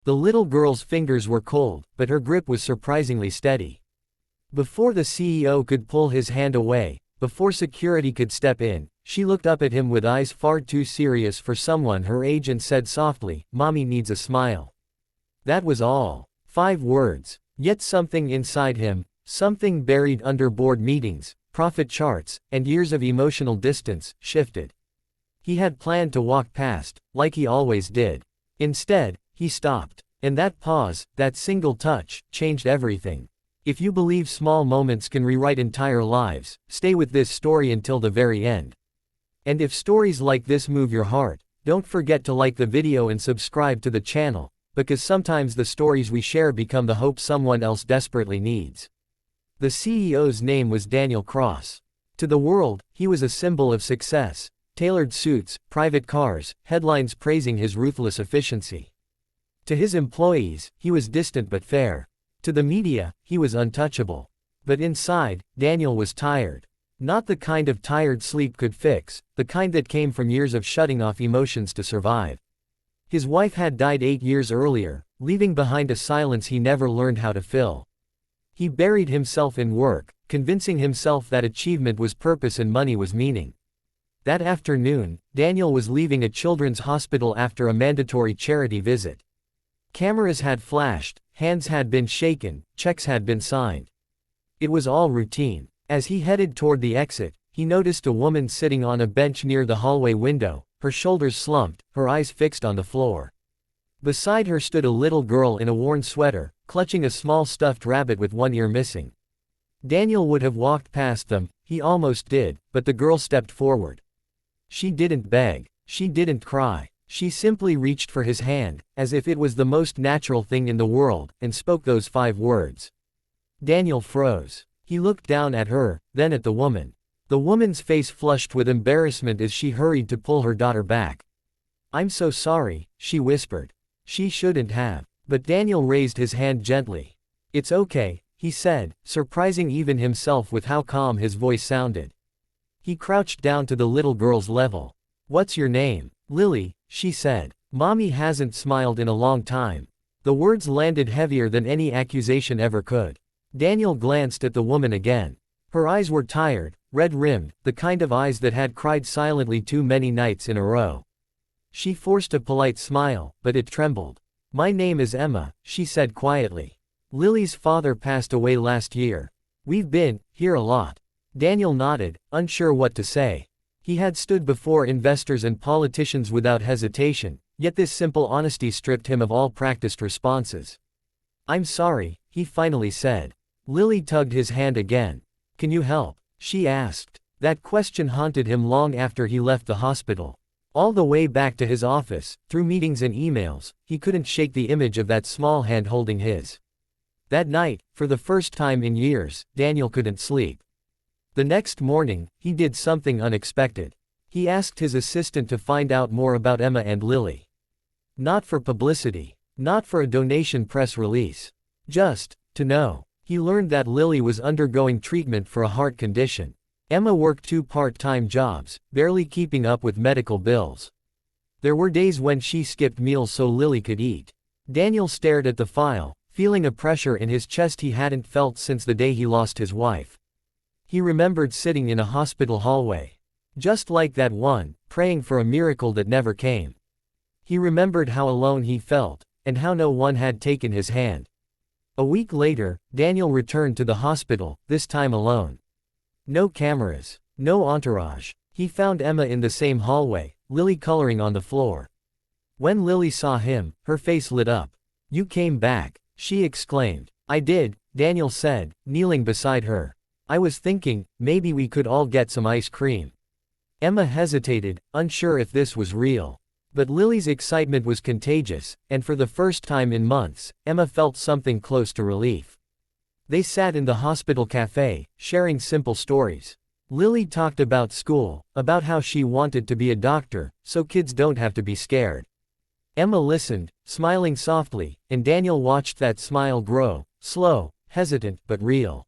The little girl's fingers were cold, but her grip was surprisingly steady. Before the CEO could pull his hand away, before security could step in, she looked up at him with eyes far too serious for someone her age and said softly, "Mommy needs a smile." That was all. 5 words. Yet something inside him, something buried under board meetings, profit charts, and years of emotional distance, shifted. He had planned to walk past, like he always did. Instead, he stopped. And that pause, that single touch, changed everything. If you believe small moments can rewrite entire lives, stay with this story until the very end. And if stories like this move your heart, don't forget to like the video and subscribe to the channel, because sometimes the stories we share become the hope someone else desperately needs. The CEO's name was Daniel Cross. To the world, he was a symbol of success: tailored suits, private cars, headlines praising his ruthless efficiency. To his employees, he was distant but fair. To the media, he was untouchable. But inside, Daniel was tired. Not the kind of tired sleep could fix, the kind that came from years of shutting off emotions to survive. His wife had died 8 years earlier, leaving behind a silence he never learned how to fill. He buried himself in work, convincing himself that achievement was purpose and money was meaning. That afternoon, Daniel was leaving a children's hospital after a mandatory charity visit. Cameras had flashed, hands had been shaken, checks had been signed. It was all routine. As he headed toward the exit, he noticed a woman sitting on a bench near the hallway window, her shoulders slumped, her eyes fixed on the floor. Beside her stood a little girl in a worn sweater, clutching a small stuffed rabbit with one ear missing. Daniel would have walked past them, he almost did, but the girl stepped forward. She didn't beg. She didn't cry. She simply reached for his hand, as if it was the most natural thing in the world, and spoke those 5 words. Daniel froze. He looked down at her, then at the woman. The woman's face flushed with embarrassment as she hurried to pull her daughter back. "I'm so sorry," she whispered. She shouldn't have. But Daniel raised his hand gently. "It's okay," he said, surprising even himself with how calm his voice sounded. He crouched down to the little girl's level. "What's your name?" "Lily," she said. "Mommy hasn't smiled in a long time." The words landed heavier than any accusation ever could. Daniel glanced at the woman again. Her eyes were tired, red-rimmed, the kind of eyes that had cried silently too many nights in a row. She forced a polite smile, but it trembled. "My name is Emma," she said quietly. "Lily's father passed away last year. We've been here a lot." Daniel nodded, unsure what to say. He had stood before investors and politicians without hesitation, yet this simple honesty stripped him of all practiced responses. "I'm sorry," he finally said. Lily tugged his hand again. "Can you help?" she asked. That question haunted him long after he left the hospital. All the way back to his office, through meetings and emails, he couldn't shake the image of that small hand holding his. That night, for the first time in years, Daniel couldn't sleep. The next morning, he did something unexpected. He asked his assistant to find out more about Emma and Lily. Not for publicity. Not for a donation press release. Just to know. He learned that Lily was undergoing treatment for a heart condition. Emma worked 2 part-time jobs, barely keeping up with medical bills. There were days when she skipped meals so Lily could eat. Daniel stared at the file, feeling a pressure in his chest he hadn't felt since the day he lost his wife. He remembered sitting in a hospital hallway. Just like that one, praying for a miracle that never came. He remembered how alone he felt, and how no one had taken his hand. A week later, Daniel returned to the hospital, this time alone. No cameras. No entourage. He found Emma in the same hallway, Lily coloring on the floor. When Lily saw him, her face lit up. "You came back," she exclaimed. "I did," Daniel said, kneeling beside her. "I was thinking, maybe we could all get some ice cream." Emma hesitated, unsure if this was real. But Lily's excitement was contagious, and for the first time in months, Emma felt something close to relief. They sat in the hospital cafe, sharing simple stories. Lily talked about school, about how she wanted to be a doctor, so kids don't have to be scared. Emma listened, smiling softly, and Daniel watched that smile grow, slow, hesitant, but real.